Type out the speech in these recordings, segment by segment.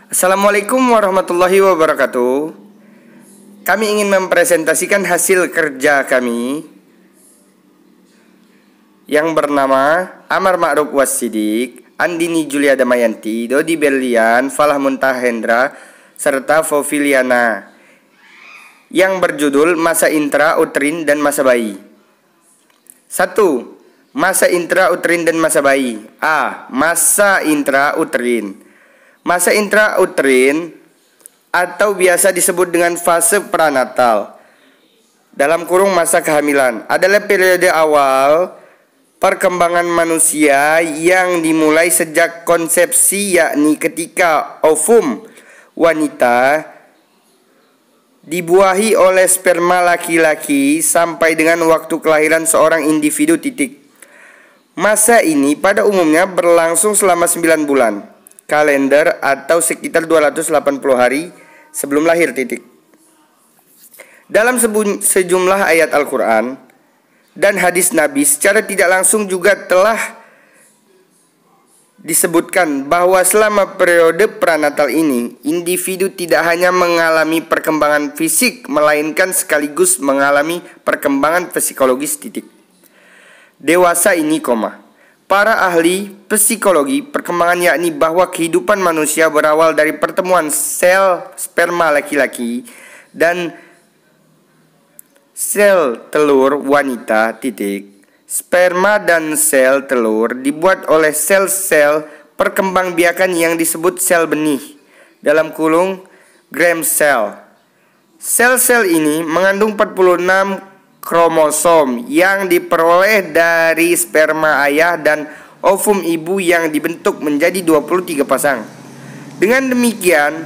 Assalamualaikum warahmatullahi wabarakatuh. Kami ingin mempresentasikan hasil kerja kami yang bernama Amar Ma'ruf Wassidik, Andini Julia Damayanti, Dodi Berlian, Falah Muntahendra, serta Foviliana, yang berjudul Masa Intra-Uterin dan Masa Bayi. 1. Masa intra-uterin dan masa bayi. A. Masa intra-uterin. Masa intrauterin atau biasa disebut dengan fase pranatal dalam kurung masa kehamilan adalah periode awal perkembangan manusia yang dimulai sejak konsepsi, yakni ketika ovum wanita dibuahi oleh sperma laki-laki sampai dengan waktu kelahiran seorang individu. Masa ini pada umumnya berlangsung selama 9 bulan kalender atau sekitar 280 hari sebelum lahir. Dalam sejumlah ayat Al-Quran dan hadis Nabi secara tidak langsung juga telah disebutkan bahwa selama periode pranatal ini individu tidak hanya mengalami perkembangan fisik melainkan sekaligus mengalami perkembangan psikologis. Dewasa ini, para ahli psikologi perkembangan yakni bahwa kehidupan manusia berawal dari pertemuan sel sperma laki-laki dan sel telur wanita. Sperma dan sel telur dibuat oleh sel-sel perkembangbiakan yang disebut sel benih dalam kurung gram cell. Sel-sel ini mengandung 46 kromosom yang diperoleh dari sperma ayah dan ovum ibu yang dibentuk menjadi 23 pasang. Dengan demikian,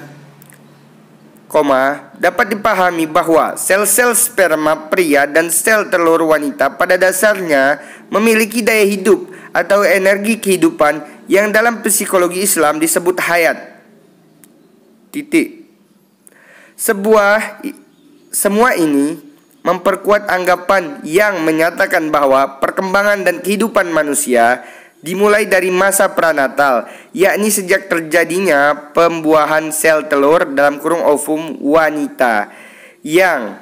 dapat dipahami bahwa sel-sel sperma pria dan sel telur wanita pada dasarnya memiliki daya hidup atau energi kehidupan yang dalam psikologi Islam disebut hayat. Semua ini memperkuat anggapan yang menyatakan bahwa perkembangan dan kehidupan manusia dimulai dari masa pranatal, yakni sejak terjadinya pembuahan sel telur dalam kurung ovum wanita yang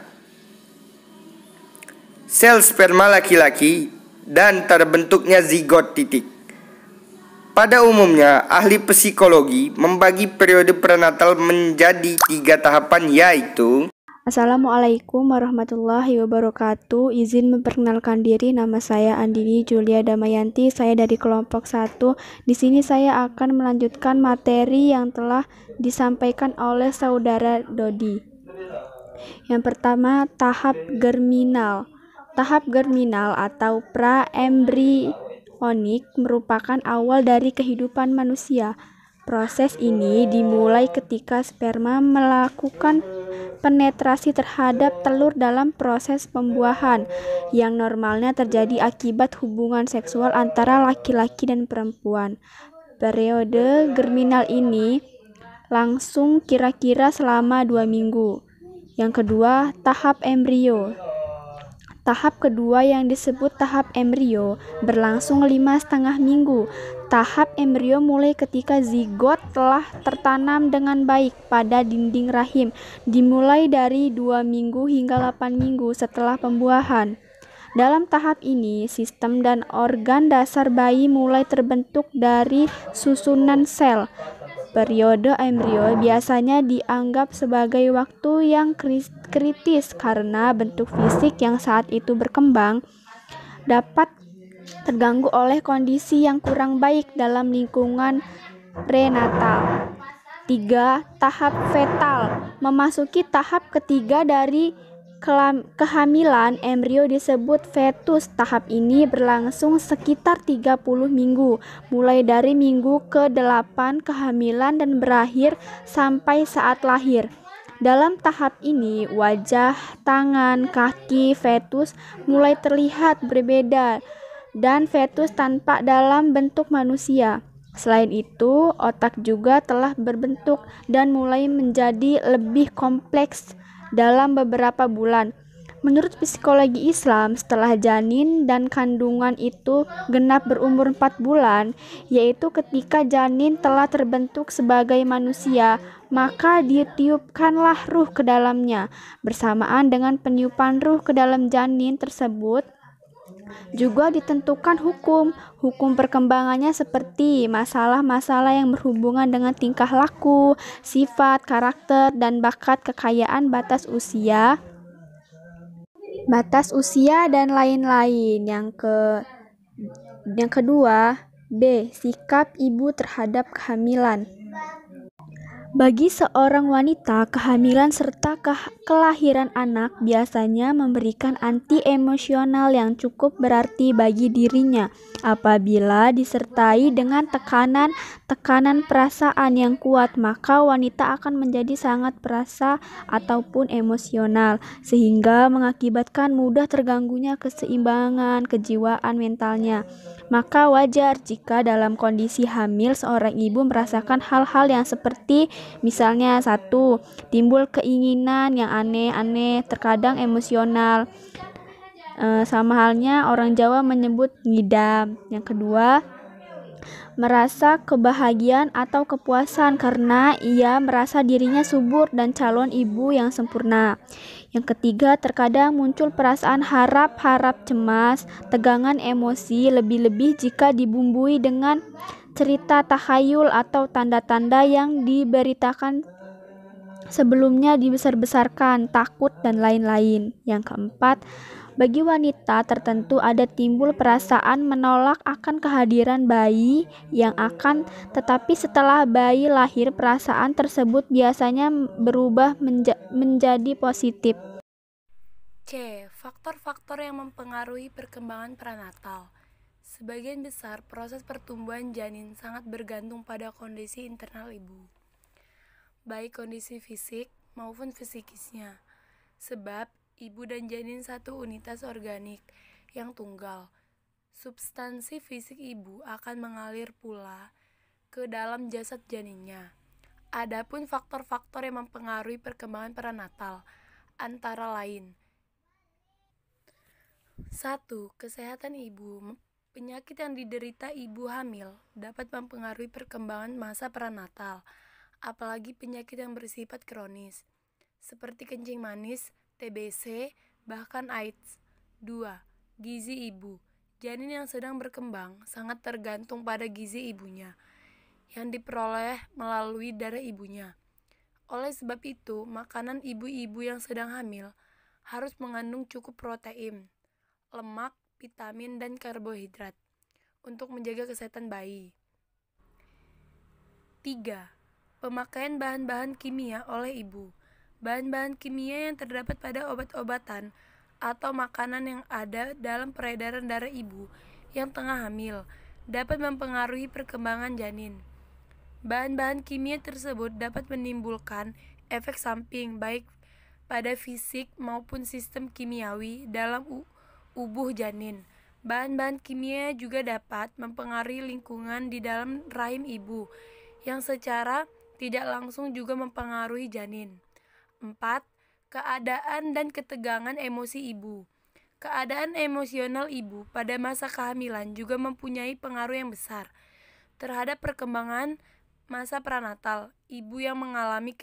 sel sperma laki-laki dan terbentuknya zigot. Pada umumnya, ahli psikologi membagi periode prenatal menjadi 3 tahapan, yaitu Assalamualaikum warahmatullahi wabarakatuh. Izin memperkenalkan diri, nama saya Andini Julia Damayanti. Saya dari kelompok 1. Di sini saya akan melanjutkan materi yang telah disampaikan oleh saudara Dodi. Yang pertama, tahap germinal. Tahap germinal atau pra-embrionik merupakan awal dari kehidupan manusia. Proses ini dimulai ketika sperma melakukan penetrasi terhadap telur dalam proses pembuahan yang normalnya terjadi akibat hubungan seksual antara laki-laki dan perempuan. Periode germinal ini langsung kira-kira selama 2 minggu. Yang kedua, tahap embrio. Tahap kedua yang disebut tahap embrio berlangsung 5,5 minggu. Tahap embrio mulai ketika zigot telah tertanam dengan baik pada dinding rahim, dimulai dari 2 minggu hingga 8 minggu setelah pembuahan. Dalam tahap ini, sistem dan organ dasar bayi mulai terbentuk dari susunan sel. Periode embrio biasanya dianggap sebagai waktu yang kritis karena bentuk fisik yang saat itu berkembang dapat terganggu oleh kondisi yang kurang baik dalam lingkungan prenatal. 3. Tahap fetal. Memasuki tahap ketiga dari kehamilan, embrio disebut fetus. Tahap ini berlangsung sekitar 30 minggu, mulai dari minggu ke-8 kehamilan dan berakhir sampai saat lahir. Dalam tahap ini, wajah, tangan, kaki fetus mulai terlihat berbeda dan fetus tampak dalam bentuk manusia. Selain itu, otak juga telah berbentuk dan mulai menjadi lebih kompleks dalam beberapa bulan. Menurut psikologi Islam, setelah janin dan kandungan itu genap berumur 4 bulan, yaitu ketika janin telah terbentuk sebagai manusia, maka ditiupkanlah ruh ke dalamnya. Bersamaan dengan peniupan ruh ke dalam janin tersebut, juga ditentukan hukum perkembangannya seperti masalah-masalah yang berhubungan dengan tingkah laku, sifat, karakter, dan bakat, kekayaan, batas usia dan lain-lain. Yang kedua, B. Sikap ibu terhadap kehamilan. Bagi seorang wanita, kehamilan serta kelahiran anak biasanya memberikan anti emosional yang cukup berarti bagi dirinya. Apabila disertai dengan tekanan perasaan yang kuat, maka wanita akan menjadi sangat perasa ataupun emosional, sehingga mengakibatkan mudah terganggunya keseimbangan kejiwaan mentalnya. Maka wajar jika dalam kondisi hamil seorang ibu merasakan hal-hal yang seperti misalnya 1. Timbul keinginan yang aneh-aneh, terkadang emosional. Sama halnya orang Jawa menyebut ngidam. Yang kedua, merasa kebahagiaan atau kepuasan karena ia merasa dirinya subur dan calon ibu yang sempurna. Yang ketiga, terkadang muncul perasaan harap-harap, cemas, tegangan emosi, lebih-lebih jika dibumbui dengan cerita takhayul atau tanda-tanda yang diberitakan sebelumnya dibesar-besarkan, takut, dan lain-lain. Yang keempat, bagi wanita tertentu ada timbul perasaan menolak akan kehadiran bayi tetapi setelah bayi lahir perasaan tersebut biasanya berubah menjadi positif. C. Faktor-faktor yang mempengaruhi perkembangan prenatal. Sebagian besar proses pertumbuhan janin sangat bergantung pada kondisi internal ibu, baik kondisi fisik maupun psikisnya. Sebab ibu dan janin satu unitas organik yang tunggal. Substansi fisik ibu akan mengalir pula ke dalam jasad janinnya. Adapun faktor-faktor yang mempengaruhi perkembangan prenatal antara lain: 1. Kesehatan ibu. Penyakit yang diderita ibu hamil dapat mempengaruhi perkembangan masa prenatal, apalagi penyakit yang bersifat kronis, seperti kencing manis, TBC, bahkan AIDS. 2. Gizi ibu. Janin yang sedang berkembang sangat tergantung pada gizi ibunya, yang diperoleh melalui darah ibunya. Oleh sebab itu, makanan ibu-ibu yang sedang hamil harus mengandung cukup protein, lemak, vitamin, dan karbohidrat untuk menjaga kesehatan bayi. 3. Pemakaian bahan-bahan kimia oleh ibu. Bahan-bahan kimia yang terdapat pada obat-obatan atau makanan yang ada dalam peredaran darah ibu yang tengah hamil dapat mempengaruhi perkembangan janin. Bahan-bahan kimia tersebut dapat menimbulkan efek samping baik pada fisik maupun sistem kimiawi dalam ubuh janin. Bahan-bahan kimia juga dapat mempengaruhi lingkungan di dalam rahim ibu, yang secara tidak langsung juga mempengaruhi janin. 4. Keadaan dan ketegangan emosi ibu. Keadaan emosional ibu pada masa kehamilan juga mempunyai pengaruh yang besar terhadap perkembangan masa prenatal. Ibu yang mengalami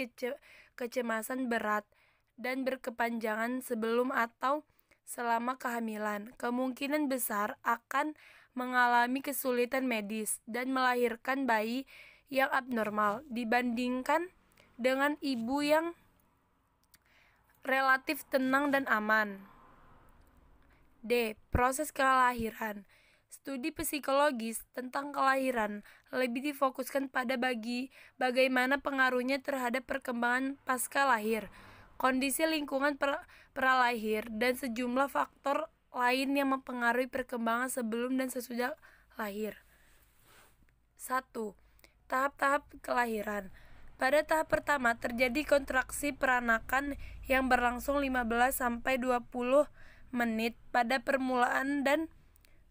kecemasan berat dan berkepanjangan sebelum atau selama kehamilan kemungkinan besar akan mengalami kesulitan medis dan melahirkan bayi yang abnormal dibandingkan dengan ibu yang relatif tenang dan aman. D. Proses kelahiran. Studi psikologis tentang kelahiran lebih difokuskan pada bagaimana pengaruhnya terhadap perkembangan pasca lahir, kondisi lingkungan pralahir, dan sejumlah faktor lain yang mempengaruhi perkembangan sebelum dan sesudah lahir. 1. Tahap-tahap kelahiran. Pada tahap pertama terjadi kontraksi peranakan yang berlangsung 15-20 menit pada permulaan dan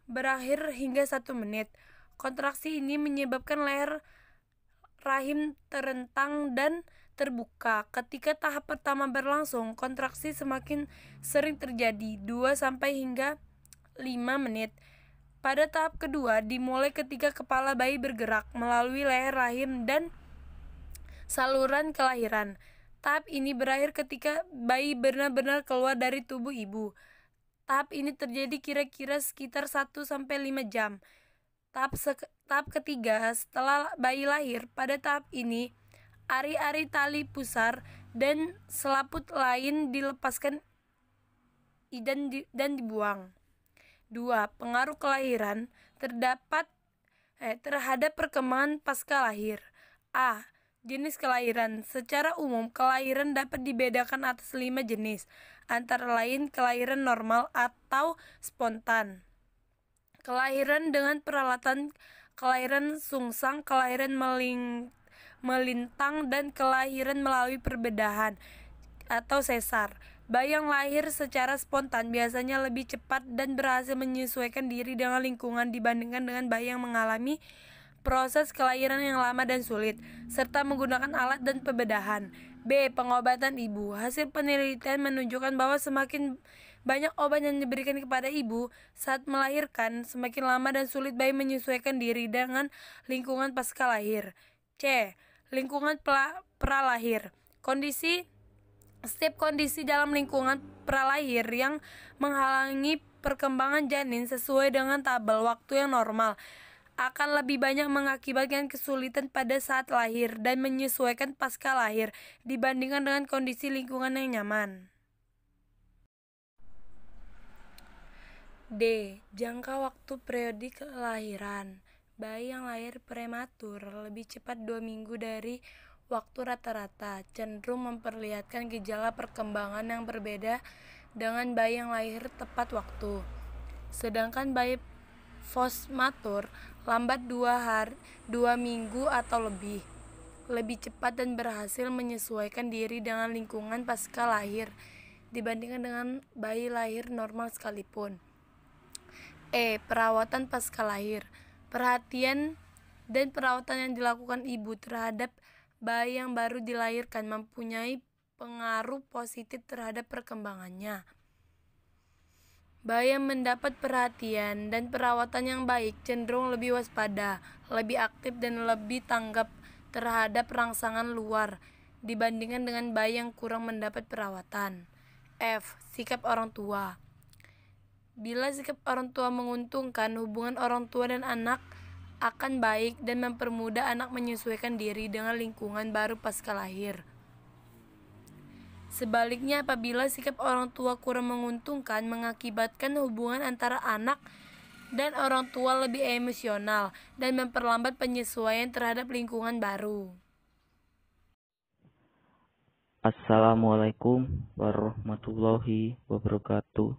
berakhir hingga 1 menit. Kontraksi ini menyebabkan leher rahim terentang dan terbuka. Ketika tahap pertama berlangsung, kontraksi semakin sering terjadi, 2 sampai hingga 5 menit. Pada tahap kedua dimulai ketika kepala bayi bergerak melalui leher rahim dan saluran kelahiran. Tahap ini berakhir ketika bayi benar-benar keluar dari tubuh ibu. Tahap ini terjadi kira-kira sekitar 1 sampai 5 jam. Tahap ketiga setelah bayi lahir. Pada tahap ini ari-ari tali pusar dan selaput lain dilepaskan dan dibuang. 2. Pengaruh kelahiran terhadap perkembangan pasca lahir. A. Jenis kelahiran. Secara umum, kelahiran dapat dibedakan atas 5 jenis, antara lain kelahiran normal atau spontan, kelahiran dengan peralatan, kelahiran sungsang, kelahiran melintang, dan kelahiran melalui perbedahan atau sesar. Bayi yang lahir secara spontan biasanya lebih cepat dan berhasil menyesuaikan diri dengan lingkungan dibandingkan dengan bayi yang mengalami proses kelahiran yang lama dan sulit, serta menggunakan alat dan perbedahan. B. Pengobatan ibu. Hasil penelitian menunjukkan bahwa semakin banyak obat yang diberikan kepada ibu saat melahirkan, semakin lama dan sulit bayi menyesuaikan diri dengan lingkungan pasca lahir. C. Lingkungan pralahir. Setiap kondisi dalam lingkungan pralahir yang menghalangi perkembangan janin sesuai dengan tabel waktu yang normal akan lebih banyak mengakibatkan kesulitan pada saat lahir dan menyesuaikan pasca lahir dibandingkan dengan kondisi lingkungan yang nyaman. D. Jangka waktu periode kelahiran. Bayi yang lahir prematur lebih cepat 2 minggu dari waktu rata-rata, cenderung memperlihatkan gejala perkembangan yang berbeda dengan bayi yang lahir tepat waktu. Sedangkan bayi postmatur lambat 2 minggu atau lebih cepat dan berhasil menyesuaikan diri dengan lingkungan pasca lahir dibandingkan dengan bayi lahir normal sekalipun. E. Perawatan pasca lahir. Perhatian dan perawatan yang dilakukan ibu terhadap bayi yang baru dilahirkan mempunyai pengaruh positif terhadap perkembangannya. Bayi yang mendapat perhatian dan perawatan yang baik cenderung lebih waspada, lebih aktif dan lebih tanggap terhadap rangsangan luar dibandingkan dengan bayi yang kurang mendapat perawatan. F. Sikap orang tua. Bila sikap orang tua menguntungkan, hubungan orang tua dan anak akan baik dan mempermudah anak menyesuaikan diri dengan lingkungan baru pasca lahir. Sebaliknya, apabila sikap orang tua kurang menguntungkan, mengakibatkan hubungan antara anak dan orang tua lebih emosional dan memperlambat penyesuaian terhadap lingkungan baru. Assalamualaikum warahmatullahi wabarakatuh.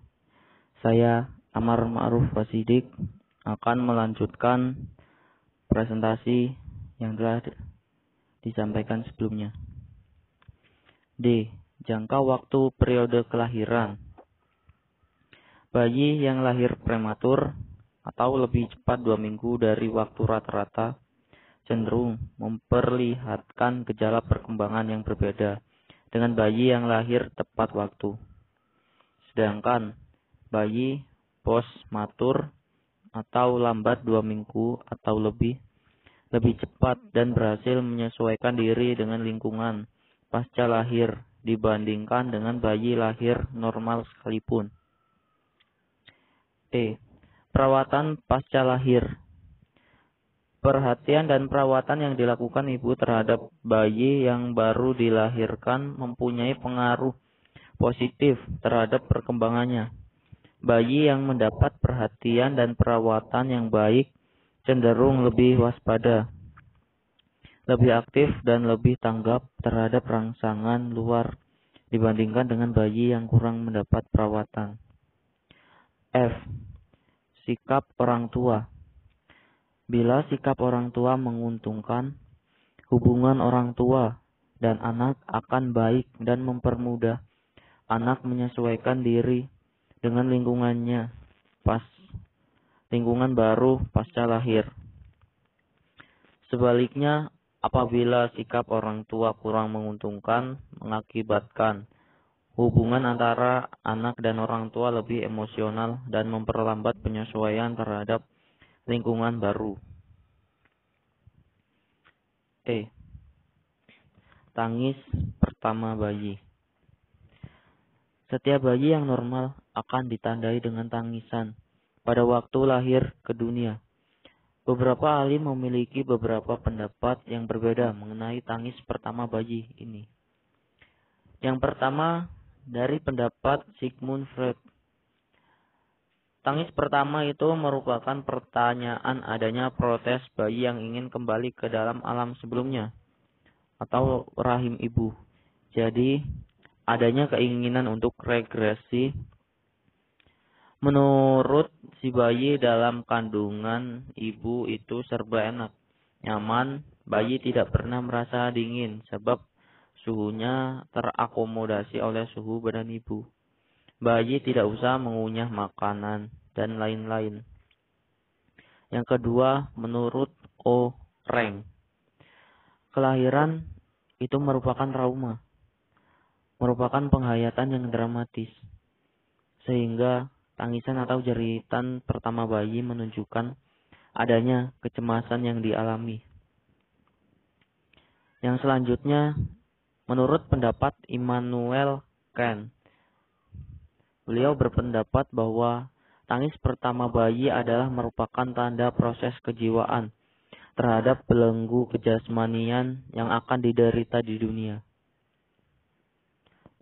Saya Amar Ma'ruf Wasidik akan melanjutkan presentasi yang telah disampaikan sebelumnya. D. Jangka waktu periode kelahiran. Bayi yang lahir prematur atau lebih cepat 2 minggu dari waktu rata-rata cenderung memperlihatkan gejala perkembangan yang berbeda dengan bayi yang lahir tepat waktu. Sedangkan bayi postmatur atau lambat 2 minggu atau lebih cepat dan berhasil menyesuaikan diri dengan lingkungan pasca lahir dibandingkan dengan bayi lahir normal sekalipun. E. Perawatan pasca lahir. Perhatian dan perawatan yang dilakukan ibu terhadap bayi yang baru dilahirkan mempunyai pengaruh positif terhadap perkembangannya. Bayi yang mendapat perhatian dan perawatan yang baik cenderung lebih waspada, lebih aktif dan lebih tanggap terhadap rangsangan luar dibandingkan dengan bayi yang kurang mendapat perawatan. F. Sikap orang tua. Bila sikap orang tua menguntungkan, hubungan orang tua dan anak akan baik dan mempermudah anak menyesuaikan diri dengan lingkungannya lingkungan baru pasca lahir. Sebaliknya, Apabila sikap orang tua kurang menguntungkan, mengakibatkan hubungan antara anak dan orang tua lebih emosional dan memperlambat penyesuaian terhadap lingkungan baru. Tangis pertama bayi. Setiap bayi yang normal akan ditandai dengan tangisan pada waktu lahir ke dunia. Beberapa ahli memiliki beberapa pendapat yang berbeda mengenai tangis pertama bayi ini. Yang pertama, dari pendapat Sigmund Freud. Tangis pertama itu merupakan pertanyaan adanya protes bayi yang ingin kembali ke dalam alam sebelumnya atau rahim ibu. Jadi, adanya keinginan untuk regresi. Menurut si bayi dalam kandungan ibu itu serba enak, nyaman, bayi tidak pernah merasa dingin sebab suhunya terakomodasi oleh suhu badan ibu. Bayi tidak usah mengunyah makanan dan lain-lain. Yang kedua, menurut O. Rank, kelahiran itu merupakan trauma, merupakan penghayatan yang dramatis, sehingga tangisan atau jeritan pertama bayi menunjukkan adanya kecemasan yang dialami. Yang selanjutnya, menurut pendapat Immanuel Kant, beliau berpendapat bahwa tangis pertama bayi adalah merupakan tanda proses kejiwaan terhadap belenggu kejasmanian yang akan diderita di dunia.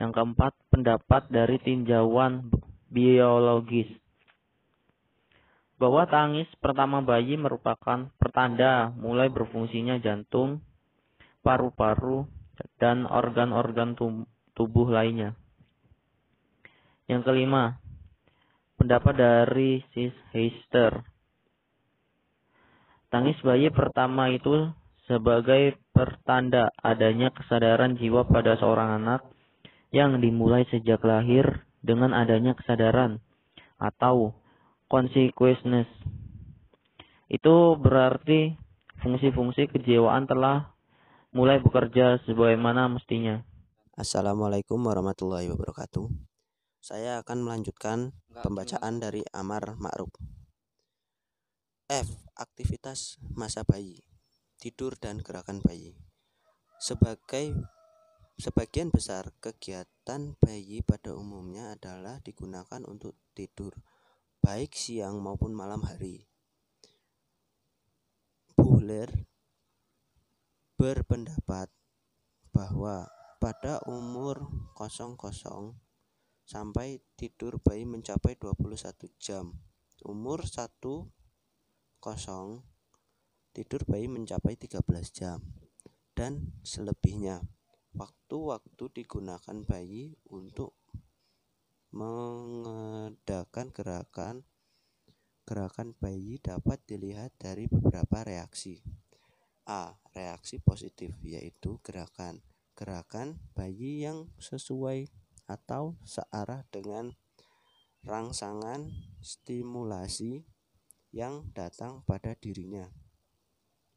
Yang keempat, pendapat dari tinjauan biologis bahwa tangis pertama bayi merupakan pertanda mulai berfungsinya jantung, paru-paru, dan organ-organ tubuh lainnya. Yang kelima, pendapat dari Sis Heister. Tangis bayi pertama itu sebagai pertanda adanya kesadaran jiwa pada seorang anak yang dimulai sejak lahir dengan adanya kesadaran atau consciousness. Itu berarti fungsi-fungsi kejiwaan telah mulai bekerja sebagaimana mestinya. Assalamualaikum warahmatullahi wabarakatuh. Saya akan melanjutkan pembacaan dari Amar Ma'ruf. F. Aktivitas masa bayi, tidur dan gerakan bayi. Sebagian besar kegiatan bayi pada umumnya adalah digunakan untuk tidur, baik siang maupun malam hari. Buhler berpendapat bahwa pada umur 00 sampai tidur bayi mencapai 21 jam. Umur 10 tidur bayi mencapai 13 jam. Dan selebihnya. Waktu-waktu digunakan bayi untuk mengadakan gerakan bayi dapat dilihat dari beberapa reaksi. A. Reaksi positif, yaitu gerakan bayi yang sesuai atau searah dengan rangsangan stimulasi yang datang pada dirinya.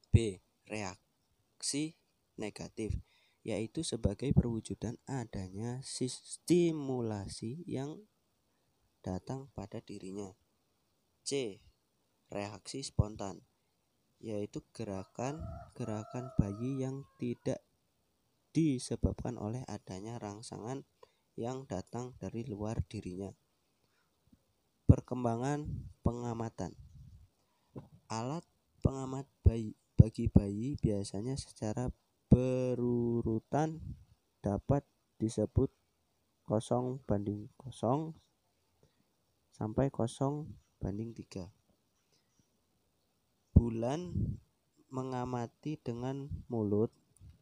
B. Reaksi negatif, yaitu sebagai perwujudan adanya stimulasi yang datang pada dirinya. C. Reaksi spontan, yaitu gerakan bayi yang tidak disebabkan oleh adanya rangsangan yang datang dari luar dirinya. Perkembangan pengamatan. Alat pengamat bagi bayi biasanya secara berurutan dapat disebut 0:0 sampai 0:3. Bulan mengamati dengan mulut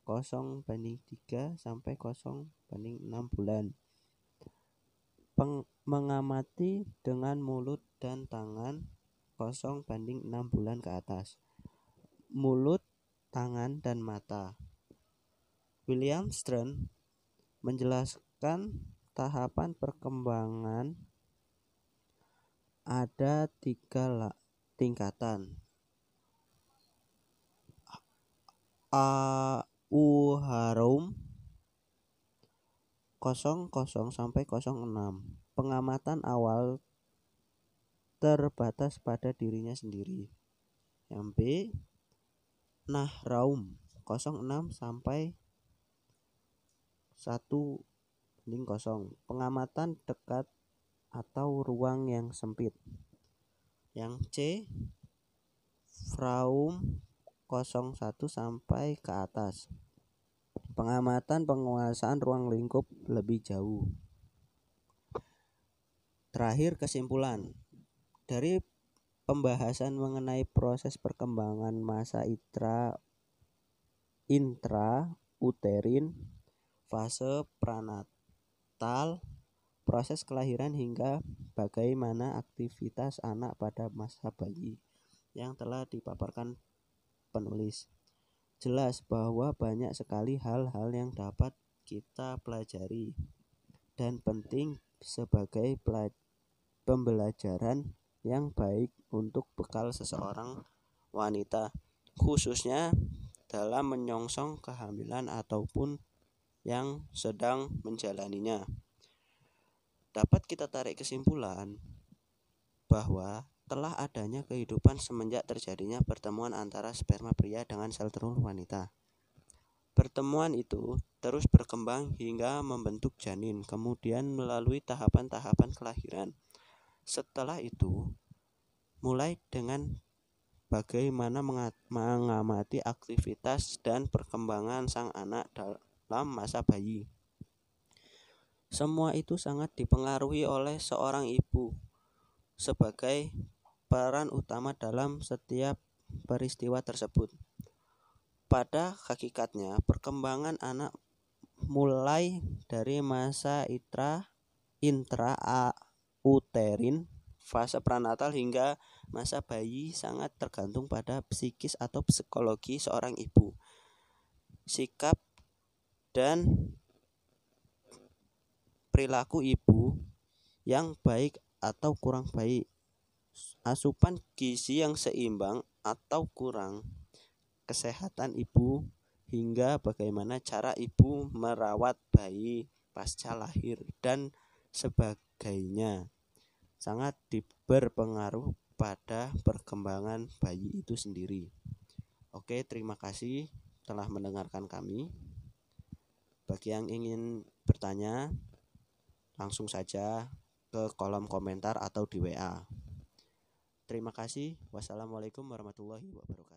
0:3 sampai 0:6 bulan. Mengamati dengan mulut dan tangan 0:6 bulan ke atas. Mulut, tangan, dan mata. William Strand menjelaskan tahapan perkembangan ada 3 tingkatan. Auharum 00 sampai 06. Pengamatan awal terbatas pada dirinya sendiri. Yang B, Nahraum 06 sampai 1:0. Pengamatan dekat atau ruang yang sempit. Yang C, Fraum 01 sampai ke atas. Pengamatan penguasaan ruang lingkup lebih jauh. Terakhir, kesimpulan. Dari pembahasan mengenai proses perkembangan massa intrauterin, fase pranatal, proses kelahiran hingga bagaimana aktivitas anak pada masa bayi yang telah dipaparkan penulis, jelas bahwa banyak sekali hal-hal yang dapat kita pelajari dan penting sebagai pembelajaran yang baik untuk bekal seseorang wanita, khususnya dalam menyongsong kehamilan ataupun yang sedang menjalaninya. Dapat kita tarik kesimpulan bahwa telah adanya kehidupan semenjak terjadinya pertemuan antara sperma pria dengan sel telur wanita. Pertemuan itu terus berkembang hingga membentuk janin, kemudian melalui tahapan-tahapan kelahiran. Setelah itu, mulai dengan bagaimana mengamati aktivitas dan perkembangan sang anak dalam masa bayi. Semua itu sangat dipengaruhi oleh seorang ibu sebagai peran utama dalam setiap peristiwa tersebut. Pada hakikatnya, perkembangan anak mulai dari masa intrauterin, fase prenatal hingga masa bayi sangat tergantung pada psikis atau psikologi seorang ibu. Sikap dan perilaku ibu yang baik atau kurang baik, asupan gizi yang seimbang atau kurang, kesehatan ibu, hingga bagaimana cara ibu merawat bayi pasca lahir dan sebagainya, sangat berpengaruh pada perkembangan bayi itu sendiri. Oke, terima kasih telah mendengarkan kami. Bagi yang ingin bertanya, langsung saja ke kolom komentar atau di WA. Terima kasih. Wassalamualaikum warahmatullahi wabarakatuh.